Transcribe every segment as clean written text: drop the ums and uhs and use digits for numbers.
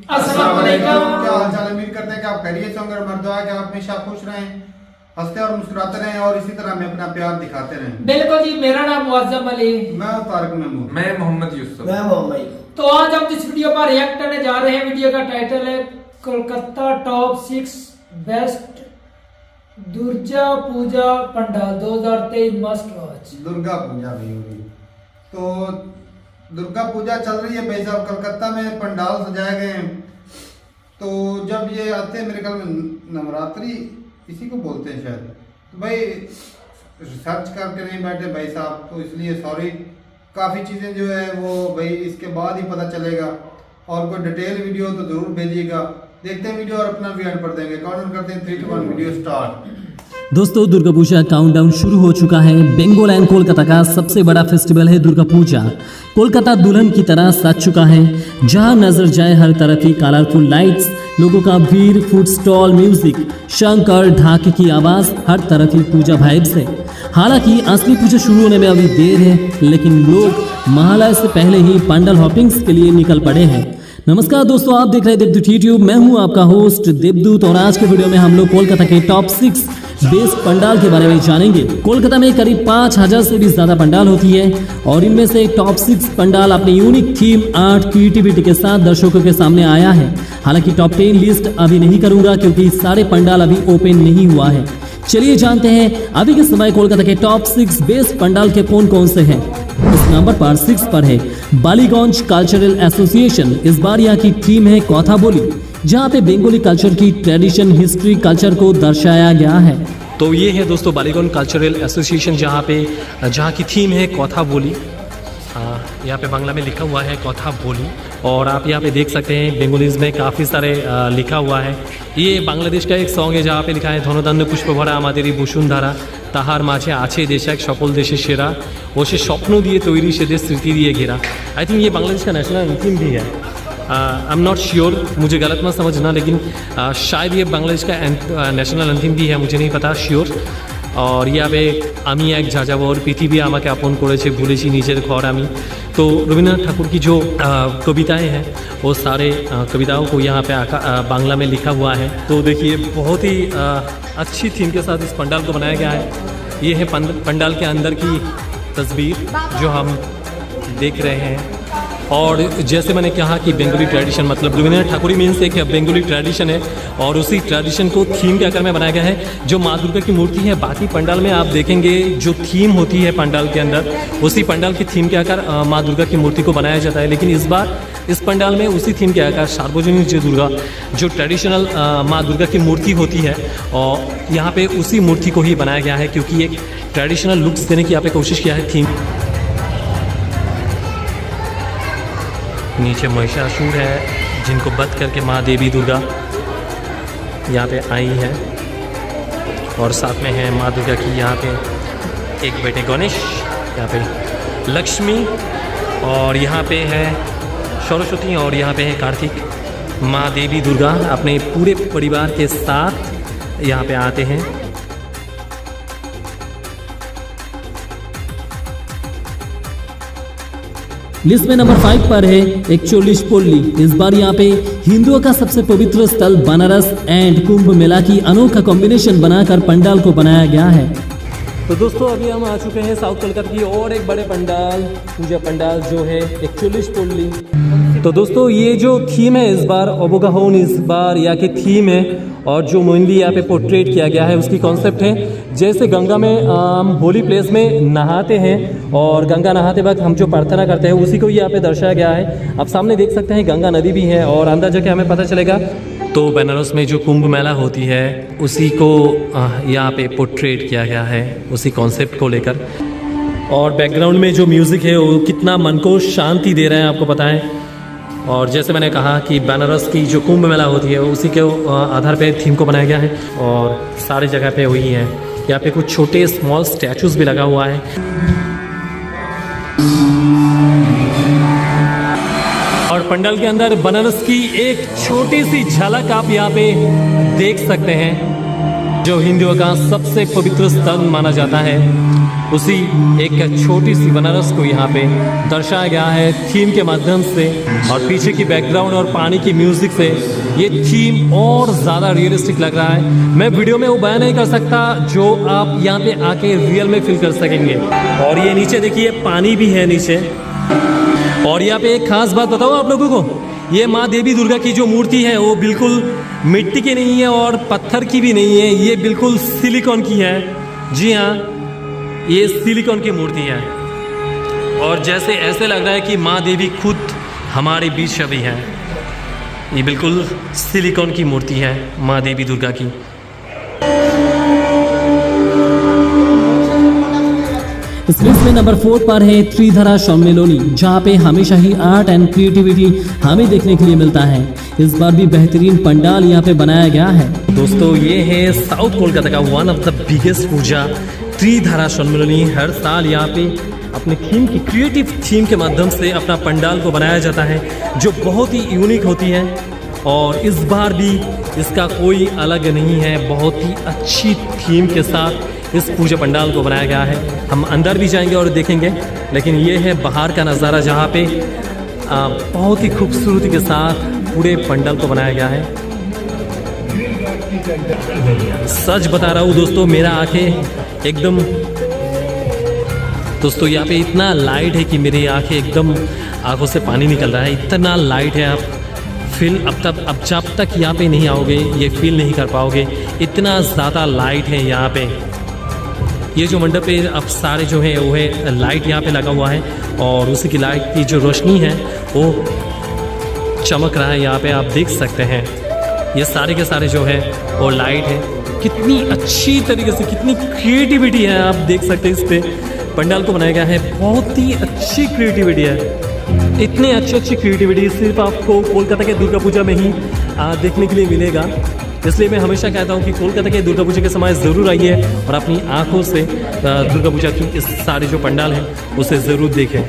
अस्सलाम वालेकुम। क्या हाल चाल है? उम्मीद करते हैं कि आप खैरियत से होंगे और मर्द दुआ कि आप हमेशा खुश रहें, हंसते और मुस्कुराते रहें और इसी तरह हमें अपना प्यार दिखाते रहें। बिल्कुल जी, मेरा नाम मुअज्जम अली। मैं हूं तारिक महमूद। मैं मोहम्मद यूसुफ। मैं मोहम्मद। तो आज हम जिस वीडियो पर रिएक्ट करने जा रहे हैं, वीडियो का टाइटल है Kolkata top 6 best Durga Puja pandal 2023 must watch. Durga Puja भी हो रही, तो दुर्गा पूजा चल रही है भाई साहब। कलकत्ता में पंडाल सजाए गए हैं। तो जब ये आते हैं, मेरे ख्याल में नवरात्रि इसी को बोलते हैं शायद, तो भाई रिसर्च करके नहीं बैठे भाई साहब, तो इसलिए सॉरी। काफ़ी चीज़ें जो है वो भाई इसके बाद ही पता चलेगा, और कोई डिटेल वीडियो तो ज़रूर भेजिएगा। देखते हैं वीडियो और अपना भी एंड पर देंगे। काउंट करते हैं 3 2 1 वीडियो स्टार्ट। दोस्तों, दुर्गा पूजा काउंटडाउन शुरू हो चुका है। बंगाल एंड कोलकाता का सबसे बड़ा फेस्टिवल है दुर्गा पूजा। कोलकाता दुल्हन की तरह सज चुका है। जहां नजर जाए हर तरफ की कलरफुल लाइट्स, लोगों का भीड़, फूड स्टॉल, म्यूजिक, शंख और ढाके की आवाज, हर तरफ ही पूजा वाइब्स है। हालांकि असली पूजा शुरू होने में अभी देर है, लेकिन लोग महालय से पहले ही पंडाल हॉपिंग्स के लिए निकल पड़े हैं। नमस्कार दोस्तों, आप देख रहे हैं देवदूत यूट्यूब। मैं हूं आपका होस्ट देवदूत, और आज के वीडियो में हम लोग कोलकाता के टॉप 6 बेस्ट पंडाल के बारे में जानेंगे। कोलकाता में करीब 5000 से भी ज्यादा पंडाल होती है, और इनमें से टॉप 6 पंडाल अपनी यूनिक थीम, आर्ट, क्रिएटिविटी के साथ दर्शकों के सामने आया है। हालांकि टॉप 10 लिस्ट अभी नहीं करूंगा, क्योंकि सारे पंडाल अभी ओपन नहीं हुआ है। चलिए जानते हैं अभी के समय कोलकाता के टॉप 6 बेस्ट पंडाल के कौन कौन से हैं। इस नंबर पर 6 पर है बालीगंज कल्चरल एसोसिएशन। इस बार यहाँ की थीम है कथा बोली, जहाँ पे बंगाली कल्चर की ट्रेडिशन, हिस्ट्री, कल्चर को दर्शाया गया है। तो ये है दोस्तों बालीगंज कल्चरल एसोसिएशन, जहाँ की थीम है कथा बोली। यहाँ पे बांग्ला में लिखा हुआ है कथा बोली, और आप यहाँ पे देख सकते हैं बंगालीज में काफ़ी सारे लिखा हुआ है। ये बांग्लादेश का एक सॉन्ग है जहाँ पे लिखा है धनधान्य पुष्प भरा आमादेरी बसुंधरा, তাহার মাঝে আছে দেশ এক সকল দেশে সেরা, ও সে স্বপ্ন দিয়ে তৈরি সে देश स्मृति दिए घेरा। आई थिंक ये बांग्लादेश का नेशनल एंथम भी है। आई एम नॉट श्योर, मुझे गलत मत समझना, लेकिन शायद ये बांग्लादेश का नेशनल एंथम भी है, मुझे नहीं पता श्योर। और यहाँ पे आमी एक जाजाबर पृथिवी आमाके आपन करेছে भूलेছি নিজের ঘর আমি। तो रविन्द्रनाथ ठाकुर की जो कविताएं हैं, वो सारे कविताओं को यहाँ पे बांग्ला में लिखा हुआ है। तो देखिए बहुत ही अच्छी थीम के साथ इस पंडाल को बनाया गया है। ये है पंडाल के अंदर की तस्वीर जो हम देख रहे हैं। और जैसे मैंने कहा कि बंगाली ट्रेडिशन, मतलब रविन्द्रनाथ ठाकुर मीन्स एक बंगाली ट्रेडिशन है, और उसी ट्रेडिशन को थीम के आकार में बनाया गया है। जो माँ दुर्गा की मूर्ति है, बाकी पंडाल में आप देखेंगे जो थीम होती है पंडाल के अंदर, उसी पंडाल की थीम के आकार माँ दुर्गा की मूर्ति को बनाया जाता है। लेकिन इस बार इस पंडाल में उसी थीम के आकार सार्वजनिक जो दुर्गा, जो ट्रेडिशनल माँ दुर्गा की मूर्ति होती है, और यहाँ पे उसी मूर्ति को ही बनाया गया है, क्योंकि एक ट्रेडिशनल लुक्स देने की यहाँ पे कोशिश किया है थीम। नीचे महिषासुर है, जिनको वध करके माँ देवी दुर्गा यहाँ पे आई है, और साथ में है माँ दुर्गा की यहाँ पे एक बेटे गणेश, यहाँ पे लक्ष्मी, और यहाँ पे है सरस्वती, और यहाँ पे है कार्तिक। माँ देवी दुर्गा अपने पूरे परिवार के साथ यहाँ पे आते हैं। लिस्ट में नंबर 5 पर है एकचोलिशपल्ली। इस बार यहाँ पे हिंदुओं का सबसे पवित्र स्थल बनारस एंड कुंभ मेला की अनोखा कॉम्बिनेशन बनाकर पंडाल को बनाया गया है। तो दोस्तों अभी हम आ चुके हैं साउथ कोलकाता की और एक बड़े पंडाल, पूजा पंडाल, जो है एकचोलिशपल्ली। तो दोस्तों ये जो थीम है इस बार ओबोगाहोन, इस बार यहाँ की थीम है, और जो मेनली यहाँ पे पोर्ट्रेट किया गया है उसकी कॉन्सेप्ट है जैसे गंगा में हम होली प्लेस में नहाते हैं, और गंगा नहाते वक्त हम जो प्रार्थना करते हैं उसी को यहाँ पे दर्शाया गया है। आप सामने देख सकते हैं गंगा नदी भी है, और अंदर जाके हमें पता चलेगा। तो बनारस में जो कुंभ मेला होती है उसी को यहाँ पे पोर्ट्रेट किया गया है, उसी कॉन्सेप्ट को लेकर। और बैकग्राउंड में जो म्यूज़िक है वो कितना मन को शांति दे रहा है, आपको पता है। और जैसे मैंने कहा कि बनारस की जो कुंभ मेला होती है उसी के आधार पे थीम को बनाया गया है, और सारी जगह पे हुई है। यहाँ पे कुछ छोटे स्मॉल स्टैचूज भी लगा हुआ है। और पंडाल के अंदर बनारस की एक छोटी सी झलक आप यहाँ पे देख सकते हैं, जो हिंदुओं का सबसे पवित्र स्थल माना जाता है। उसी एक छोटी सी बनारस को यहाँ पे दर्शाया गया है थीम के माध्यम से, और पीछे की बैकग्राउंड और पानी की म्यूजिक से ये थीम और ज़्यादा रियलिस्टिक लग रहा है। मैं वीडियो में वो बयान नहीं कर सकता जो आप यहाँ पे आके रियल में फील कर सकेंगे। और ये नीचे देखिए पानी भी है नीचे। और यहाँ पे एक खास बात बताऊँ आप लोगों को, ये माँ देवी दुर्गा की जो मूर्ति है वो बिल्कुल मिट्टी की नहीं है और पत्थर की भी नहीं है, ये बिल्कुल सिलिकॉन की है। जी हाँ, ये सिलिकॉन की मूर्ति है और जैसे ऐसे लग रहा है कि माँ देवी खुद हमारे बीच अभी है। ये बिल्कुल सिलिकॉन की मूर्ति है माँ देवी दुर्गा की। इस लिस्ट में नंबर 4 पर है त्रिधारा सम्मेलनी, जहाँ पे हमेशा ही आर्ट एंड क्रिएटिविटी हमें देखने के लिए मिलता है। इस बार भी बेहतरीन पंडाल यहाँ पे बनाया गया है। दोस्तों ये है साउथ कोलकाता का वन ऑफ द बिगेस्ट पूजा त्रिधारा सम्मेलनी। हर साल यहाँ पे अपने थीम की क्रिएटिव थीम के माध्यम से अपना पंडाल को बनाया जाता है जो बहुत ही यूनिक होती है, और इस बार भी इसका कोई अलग नहीं है। बहुत ही अच्छी थीम के साथ इस पूजा पंडाल को बनाया गया है। हम अंदर भी जाएंगे और देखेंगे, लेकिन ये है बाहर का नज़ारा जहाँ पे बहुत ही खूबसूरती के साथ पूरे पंडाल को बनाया गया है। सच बता रहा हूँ दोस्तों, मेरा आंखें एकदम, दोस्तों यहाँ पे इतना लाइट है कि मेरी आंखें एकदम, आंखों से पानी निकल रहा है। इतना लाइट है, आप फील अब जब तक यहाँ पे नहीं आओगे ये फील नहीं कर पाओगे, इतना ज़्यादा लाइट है यहाँ पे। ये जो मंडप पे अब सारे जो है वो है लाइट यहाँ पे लगा हुआ है, और उसी की लाइट की जो रोशनी है वो चमक रहा है। यहाँ पे आप देख सकते हैं ये सारे के सारे जो है वो लाइट है। कितनी अच्छी तरीके से, कितनी क्रिएटिविटी है, आप देख सकते हैं। इस पे पंडाल को बनाया गया है, बहुत ही अच्छी क्रिएटिविटी है। इतने अच्छी क्रिएटिविटी सिर्फ आपको कोलकाता के दुर्गा पूजा में ही देखने के लिए मिलेगा। इसलिए मैं हमेशा कहता हूँ कि कोलकाता के दुर्गा पूजा के समय ज़रूर आइए और अपनी आंखों से दुर्गा पूजा की इस सारे जो पंडाल हैं उसे ज़रूर देखें।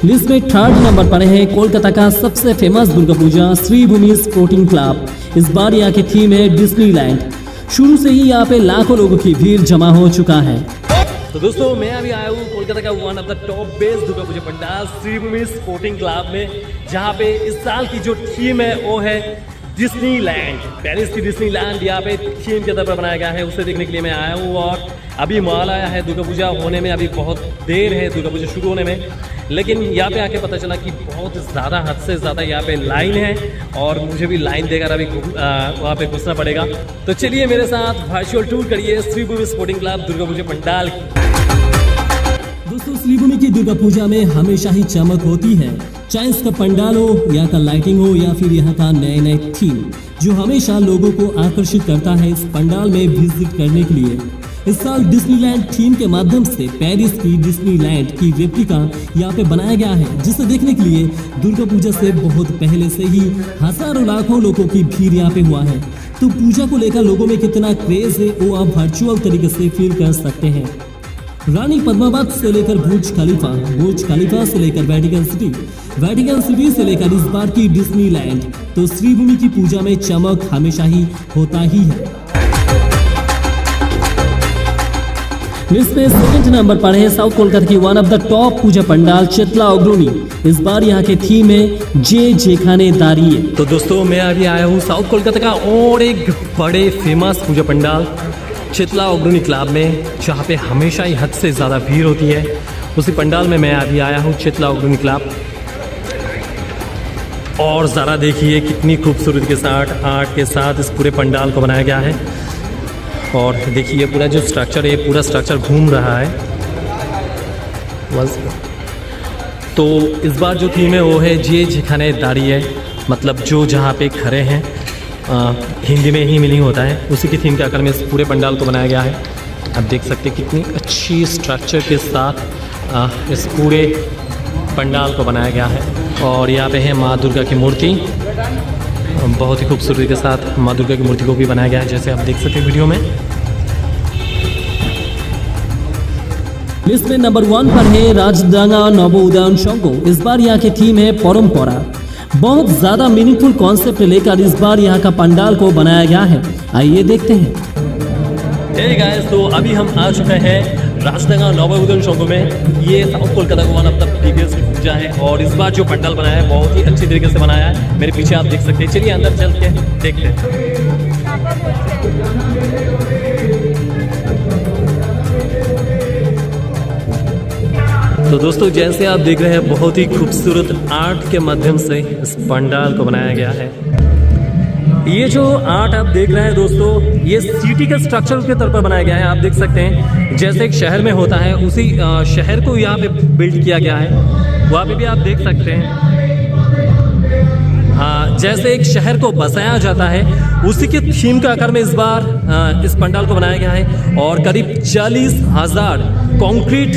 लिस्ट में 3rd नंबर पर है कोलकाता का सबसे famous Durga Puja Sribhumi sporting club. इस बार यहाँ की थीम है डिज्नीलैंड। शुरू से ही यहाँ पे लाखों लोगों की भीड़ जमा हो चुका है। तो दोस्तों मैं अभी आया हूँ कोलकाता का one of the top best Durga Puja pandal Sreebhumi sporting club में, जहाँ पे इस साल की जो थीम है वो है डिज्नीलैंड। पेरिस की डिज्नीलैंड यहाँ पे थीम के तौर पर बनाया गया है, उसे देखने के लिए मैं आया हूँ। और अभी माल आया है, दुर्गा पूजा होने में अभी बहुत देर है, दुर्गा पूजा शुरू होने में, लेकिन यहाँ पे आके पता चला कि बहुत ज़्यादा, हद से ज़्यादा यहाँ पे लाइन है, और मुझे भी लाइन देकर अभी वहाँ पे घुसना पड़ेगा। तो चलिए मेरे साथ वर्चुअल टूर करिए श्रीभूमि स्पोर्टिंग क्लब दुर्गा पूजा पंडाल। दोस्तों श्रीभूमि की दुर्गा पूजा में हमेशा ही चमक होती है, चाहे इसका पंडाल हो, यहाँ का लाइटिंग हो, या फिर यहाँ का नए थीम, जो हमेशा लोगों को आकर्षित करता है इस पंडाल में विजिट करने के लिए। इस साल डिज्नीलैंड थीम के माध्यम से पेरिस की डिज्नीलैंड की रेप्लिका यहाँ पे बनाया गया है, जिसे देखने के लिए दुर्गा पूजा से बहुत पहले से ही हजारों लाखों लोगों की भीड़ यहाँ पे हुआ है। तो पूजा को लेकर लोगों में कितना क्रेज है वो आप वर्चुअल तरीके से फील कर सकते हैं। रानी पद्मावत से लेकर बुर्ज खलीफा से लेकर वेटिकन सिटी से लेकर इस बार की डिज्नीलैंड, तो श्रीभूमि की पूजा में चमक हमेशा ही होता ही है। लिस्ट में 2nd नंबर पर है साउथ कोलकाता की वन ऑफ द टॉप पूजा पंडाल चितला अग्रणी। इस बार यहाँ के थीम है जे जेखाने दारिये। तो दोस्तों मैं अभी आया हूँ साउथ कोलकाता का और एक बड़े फेमस पूजा पंडाल चितला अग्रणी क्लब में, जहाँ पे हमेशा ही हद से ज़्यादा भीड़ होती है। उसी पंडाल में मैं अभी आया हूँ चितला अग्रणी क्लब। और ज़रा देखिए कितनी खूबसूरती के साथ, आर्ट के साथ इस पूरे पंडाल को बनाया गया है। और देखिए पूरा जो स्ट्रक्चर है, पूरा स्ट्रक्चर घूम रहा है बस। तो इस बार जो थीम है वो है जे जेखाने दारिये, मतलब जो जहाँ पे खड़े हैं, हिंदी में ही मीनिंग होता है। उसी की थीम के आकार में इस पूरे पंडाल को बनाया गया है। आप देख सकते हैं कितनी अच्छी स्ट्रक्चर के साथ इस पूरे पंडाल को बनाया गया है। और यहाँ पे है माँ दुर्गा की मूर्ति, बहुत ही खूबसूरती के साथ माँ दुर्गा की मूर्ति को भी बनाया गया है, जैसे आप देख सकते हैं वीडियो में। लिस्ट में नंबर 1 पर है राजदांगा नवोदयन संघ। इस बार यहाँ की थीम है परंपरा। बहुत ज्यादा मीनिंगफुल कॉन्सेप्ट लेकर इस बार यहाँ का पंडाल को बनाया गया है। आइए देखते हैं। हे गाइस, तो अभी हम आ चुके हैं राजनगर नवोदय संघ में ये साउथ कोलकाता का वन ऑफ द बिगेस्ट पूजा है और इस बार जो पंडाल बनाया है बहुत ही अच्छी तरीके से बनाया है। मेरे पीछे आप देख सकते हैं। चलिए अंदर चल के देखते हैं। तो दोस्तों जैसे आप देख रहे हैं बहुत ही खूबसूरत आर्ट के माध्यम से इस पंडाल को बनाया गया है। ये जो आर्ट आप देख रहे हैं दोस्तों ये सिटी के स्ट्रक्चर के तौर पर बनाया गया है। आप देख सकते हैं जैसे एक शहर में होता है उसी शहर को यहाँ पे बिल्ड किया गया है। वहाँ पे भी आप देख सकते हैं जैसे एक शहर को बसाया जाता है उसी के थीम का आकार में इस बार इस पंडाल को बनाया गया है और करीब 40,000 कंक्रीट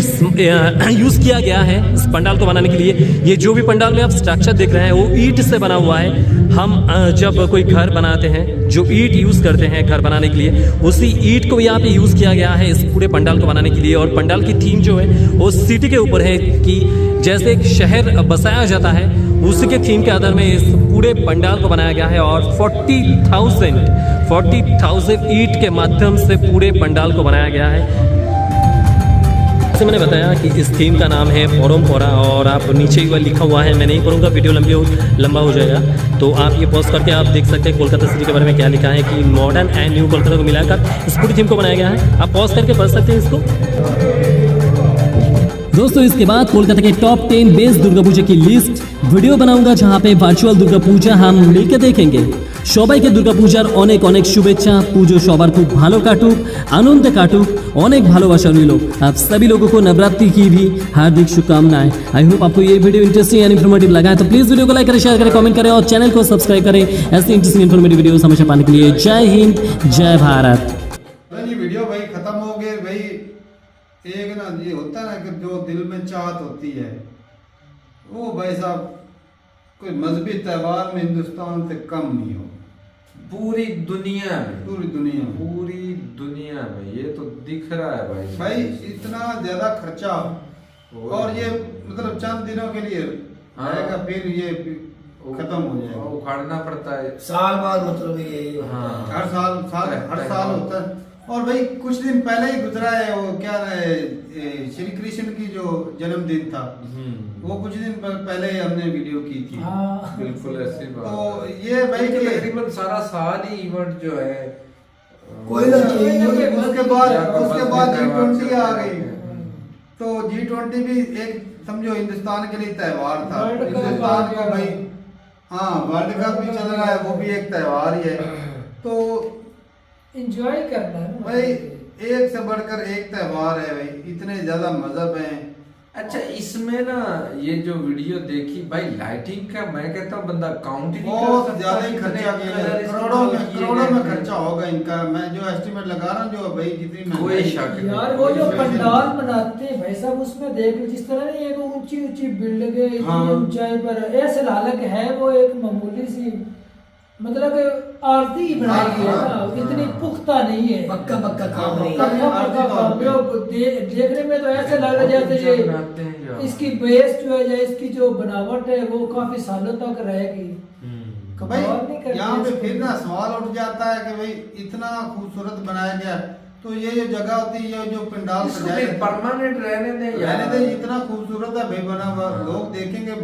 यूज़ किया गया है इस पंडाल को बनाने के लिए। ये जो भी पंडाल में आप स्ट्रक्चर देख रहे हैं वो ईंट से बना हुआ है। हम जब कोई घर बनाते हैं जो ईंट यूज़ करते हैं घर बनाने के लिए उसी ईंट को यहाँ पे यूज़ किया गया है इस पूरे पंडाल को बनाने के लिए। और पंडाल की थीम जो है वो सिटी के ऊपर है कि जैसे एक शहर बसाया जाता है उसी के थीम के आधार में इस पूरे पंडाल को बनाया गया है और 40,000 ईंट के माध्यम से पूरे पंडाल को बनाया गया है। जैसे मैंने बताया कि इस थीम का नाम है परम्परा और आप नीचे ही लिखा हुआ है। मैं नहीं पढ़ूंगा वीडियो लंबा हो जाएगा तो आप ये पॉज करके आप देख सकते हैं कोलकाता सिटी के बारे में क्या लिखा है कि मॉडर्न एंड न्यू कोलकाता को मिलाकर इस पूरी थीम को बनाया गया है। आप पॉज करके पढ़ सकते हैं इसको। दोस्तों इसके बाद कोलकाता के टॉप 10 बेस्ट दुर्गा पूजा की लिस्ट वीडियो बनाऊंगा जहां पे वर्चुअल दुर्गा पूजा हम मिलकर देखेंगे। সবাইকে দুর্গা পূজার অনেক অনেক শুভেচ্ছা। পুজো সবার খুব ভালো কাটুক, আনন্দে কাটুক, অনেক ভালোবাসা রইল। आप सभी लोगों को नवरात्रि की भी हार्दिक शुभकामनाएं। आई होप आपको ये वीडियो इंटरेस्टिंग एंड इन्फॉर्मेटिव लगा है तो प्लीज वीडियो को लाइक करें, शेयर करें, कमेंट करें और चैनल को सब्सक्राइब करें ऐसी इंटरेस्टिंग इन्फॉर्मेटिव वीडियोस हमेशा पाने के लिए। जय हिंद, जय भारत। ये वीडियो भाई खत्म हो गए भाई। एक ना ये होता है ना कि जो दिल में चाहत होती है वो भाई साहब कोई मजहबी त्यौहार में हिंदुस्तान से कम नहीं हो। पूरी दुनिया में ये तो दिख रहा है भाई इतना ज्यादा खर्चा और ये मतलब चंद दिनों के लिए आएगा फिर ये खत्म हो जाएगा। उखाड़ना पड़ता है साल बाद मतलब ये हर साल होता है। और भाई कुछ दिन पहले ही गुजरा है वो क्या है श्री कृष्ण की जो जन्मदिन था वो कुछ दिन पहले हमने वीडियो की थी। बिल्कुल ऐसी बात। तो ये भाई तकरीबन सारा साल ही इवेंट जो है कोई ना उसके बाद G20 आ गई तो G20 भी एक समझो हिंदुस्तान के लिए त्यौहार था। हिंदुस्तान को भाई वर्ल्ड कप भी चल रहा है वो भी एक त्यौहार ही है तो एंजॉय करना है भाई। एक से बढ़कर एक त्यौहार है भाई, इतने ज्यादा मजहब हैं। अच्छा इसमें ना ये जो वीडियो देखी भाई लाइटिंग का मैं कहता हूँ बंदा काउंट ही नहीं कर बहुत सकता। ज्यादा ही खर्चा किया है, करोड़ों में खर्चा होगा इनका। मैं जो एस्टिमेट लगा रहा हूँ जो भाई जितनी कोई शक नहीं। यार वो जो पंडाल बनाते हैं भाई साहब उसमें देख लो जिस तरह नहीं एक ऊंची बिल्डिंग ऊंचाई पर ऐसे हालत है वो एक मामूली सी मतलब आरती ही बनाई गई है ना, इतनी पुख्ता नहीं है। पक्का काम नहीं है। देखने में तो ऐसे लग रहा है जैसे ये इसकी बेस जो है या इसकी जो बनावट है वो काफी सालों तक रहेगी। भाई यहाँ पे फिर ना सवाल उठ जाता है कि भाई इतना खूबसूरत बनाया गया तो ये जो जगह होती है ये जो पंडाल सजाए परमानेंट रहने दे इतना खूबसूरत है भाई बना हुआ लोग देखेंगे।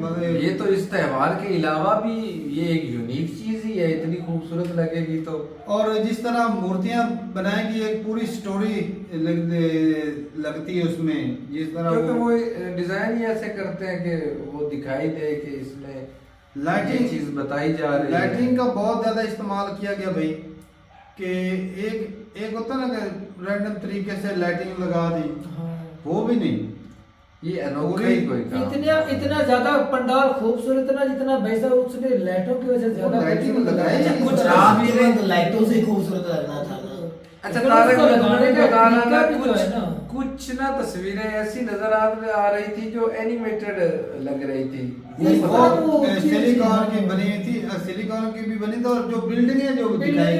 ये तो इस त्यौहार के अलावा भी ये एक यूनिक चीज ही है, इतनी खूबसूरत लगेगी तो। और जिस तरह मूर्तियां बनाएगी एक पूरी स्टोरी लगती है उसमें जिस तरह क्योंकि वो डिजाइन ही ऐसे करते हैं कि वो दिखाई दे कि इसमें लाइटिंग चीज बताई जा रही है। लाइटिंग का बहुत ज्यादा इस्तेमाल किया गया भाई कि एक होता ना कि रैंडम तरीके से लाइटिंग लगा दी वो भी नहीं। ये अनोखा ही कोई काम। इतना ज्यादा पंडाल खूबसूरत ना जितना वैसा उसने लाइटों की वजह से ज्यादा लाइटिंग लगाई कुछ रात के वक्त लाइटों से खूबसूरत लगना था ना। अच्छा तारक लगाने का गाना ना कुछ ना तस्वीरें ऐसी नजर आ रही थी जो एनिमेटेड लग रही थी। सिलिकॉन की बनी थी, सिलिकॉन की भी बनी थी और जो बिल्डिंग है जो दिखाई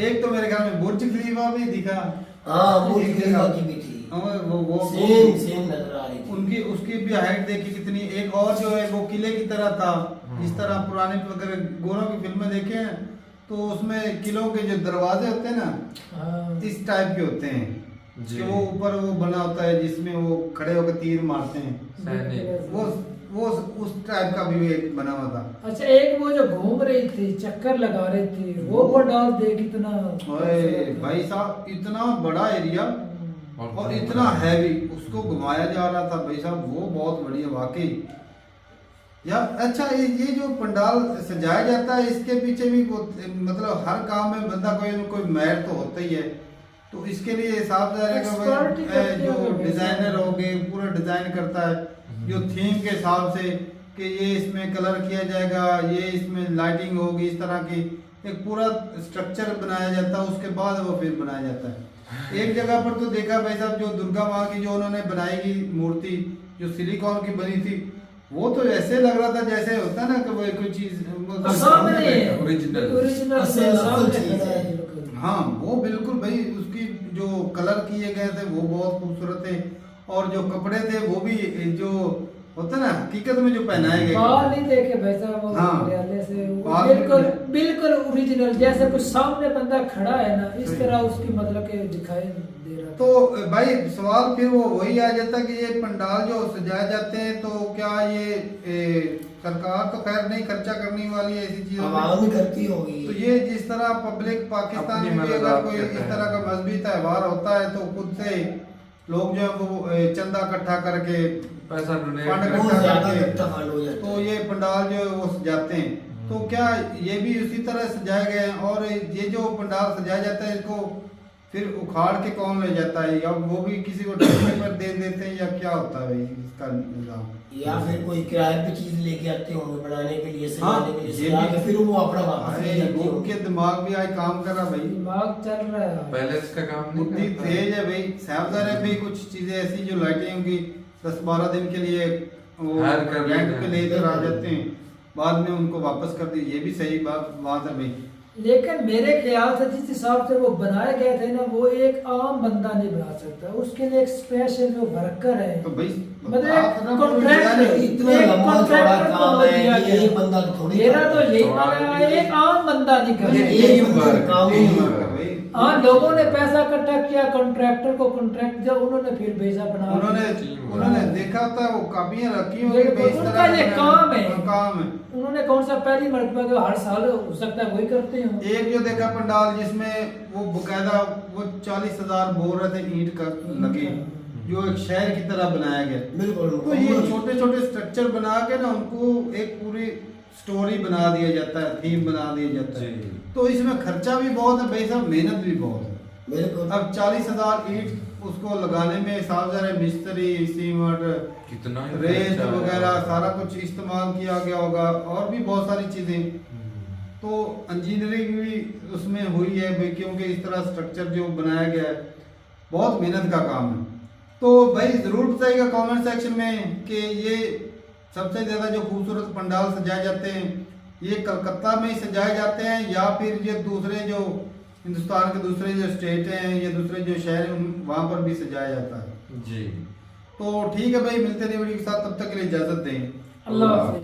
एक तो मेरे ख्याल में बुर्ज खलीफा भी दिखा। बुर्ज खलीफा की भी थी वो सेम नजर आ रही थी। उनकी उसकी भी हाइट देखी कितनी। एक और जो है वो किले की तरह था जिस तरह पुराने अगर गोरों की फिल्में देखे हैं तो उसमें किलों के जो दरवाजे होते हैं ना इस टाइप के होते हैं जी। कि वो ऊपर वो बना होता है जिसमें वो खड़े होकर तीर मारते हैं, सैनिक। वो उस टाइप का भी एक बना हुआ था। अच्छा, एक वो जो घूम रही थी, चक्कर लगा रही थी, वो पंडाल देख कितना ओए भाई साहब, इतना बड़ा एरिया और इतना हैवी, उसको घुमाया जा रहा था भाई साहब, वो बहुत बढ़िया वाकई यार। अच्छा, ये जो पंडाल सजाया जाता है, इसके पीछे भी मतलब हर काम में बंदा कोई न कोई माहिर तो होता ही है, तो इसके लिए हिसाब Expert ही करते जो होंगे डिजाइनर हो गए पूरा डिजाइन करता है, जो थीम के हिसाब से कि ये इसमें कलर किया जाएगा, ये इसमें लाइटिंग होगी, इस तरह की एक पूरा स्ट्रक्चर बनाया जाता है, उसके बाद वो फिर बनाया जाता है। एक जगह पर तो देखा भाई साहब, जो दुर्गा माँ की जो उन्होंने बनाई की मूर्ति जो सिलिकॉन की बनी थी, वो तो ऐसे लग रहा था जैसे होता है ना कि वो कोई चीज सामने ओरिजिनल सामने हाँ, वो बिल्कुल भाई, उसकी जो कलर किए गए थे वो बहुत खूबसूरत थे, और जो कपड़े थे वो भी जो होता है ना हकीकत में जो पहनाए गए, बाल नहीं देखे भाई साहब, वो हाँ। हरियाले से वो बाल बिल्कुल भी- बिल्कुल ओरिजिनल, जैसे कुछ सामने बंदा खड़ा है ना, इस तरह उसकी मतलब के दिखाई दे रहा था। तो भाई सवाल फिर वो वही आ जाता कि ये पंडाल जो सजाए जाते हैं, तो क्या ये सरकार तो खैर नहीं खर्चा करने वाली है ऐसी चीजों में, आवाम ही करती होगी। तो ये जिस तरह पब्लिक पाकिस्तान अपनी में भी मदद अगर आप कोई कहते इस हैं। तरह का मजहबी त्यौहार होता है, तो खुद से लोग जो है वो चंदा इकट्ठा करके पैसा डोनेट फंड करके- बहुत ज्यादा करके, इकट्ठा फंड हो जाता तो है। ये पंडाल जो है वो सजाते हैं। तो क्या ये भी उसी तरह सजाए गए हैं, और ये जो पंडाल सजाया जाता है इसको फिर उखाड़ के कौन ले जाता है, या वो भी किसी को ठेके पर दे देते हैं, या क्या होता है भाई इसका निजाम? या फिर कोई किराए पे चीज लेके आते होंगे बनाने के लिए, हाँ, सजाने के लिए, ये सजा भी- के फिर वो अपना वापस ले अरे जाते वो होंगे। के दिमाग भी आज काम कर रहा भाई, दिमाग चल रहा है। पहले इसका काम नहीं बुद्धि करता। तेज है भाई। साहबजादे है भी कुछ चीजें ऐसी जो लाइटें होंगी 10-12 दिन के लिए वो हायर कर लेते रेंट पे हैं। लेकर आ जाते हैं, बाद में उनको वापस कर दी, ये भी सही बात है भाई। लेकिन मेरे ख्याल से जिस हिसाब से वो बनाए गए थे ना, वो एक आम बंदा नहीं बना सकता, उसके लिए एक स्पेशल जो वर्कर है, तो भाई मतलब आप ना कोई कॉन्ट्रैक्ट डिजाइन- इतना लंबा चौड़ा काम है कि एक बंदा थोड़ी मेरा तो यही चौड़ा मानना है। है, एक आम बंदा नहीं कर ये सकता। टीम वर्क, काम टीम ही वर्क। भाई हाँ, लोगों ने पैसा इकट्ठा किया, कॉन्ट्रैक्टर को कॉन्ट्रैक्ट दिया, उन्होंने फिर भेजा बना के। उन्होंने देखा था वो कापियां रखी होंगी बिल्कुल, भाई, इस उनका तरह ये का काम है। काम है। उन्होंने कौन सा पहली मरतबा जो हर साल हो सकता है वही करते हो। एक जो देखा पंडाल जिसमें वो बकायदा वो 40,000 बोल रहे थे ईंट का लगे, जो एक शहर की तरह बनाया गया। बिल्कुल। तो ये छोटे छोटे स्ट्रक्चर बना के ना उनको एक पूरी स्टोरी बना दिया जाता है, थीम बना दिया जाता है। जी। तो इसमें खर्चा भी बहुत है भाई साहब, मेहनत भी बहुत है। बिल्कुल। अब 40,000 ईंट उसको लगाने में साहब मिस्त्री, सीमेंट, कितना ही रेत खर्चा है। वगैरह सारा कुछ इस्तेमाल किया गया होगा, और भी बहुत सारी चीजें। तो इंजीनियरिंग भी उसमें हुई है भाई, क्योंकि इस तरह स्ट्रक्चर जो बनाया गया है बहुत मेहनत का काम है। तो भाई जरूर बताइएगा कमेंट सेक्शन में कि ये सबसे ज्यादा जो खूबसूरत पंडाल सजाए जाते हैं ये कलकत्ता में ही सजाए जाते हैं, या फिर ये दूसरे जो हिंदुस्तान के दूसरे जो स्टेट हैं या दूसरे जो शहर हैं वहां पर भी सजाया जाता है। जी। तो ठीक है भाई, मिलते हैं वीडियो के साथ, तब तक के लिए इजाजत दें। अल्लाह हाफिज़।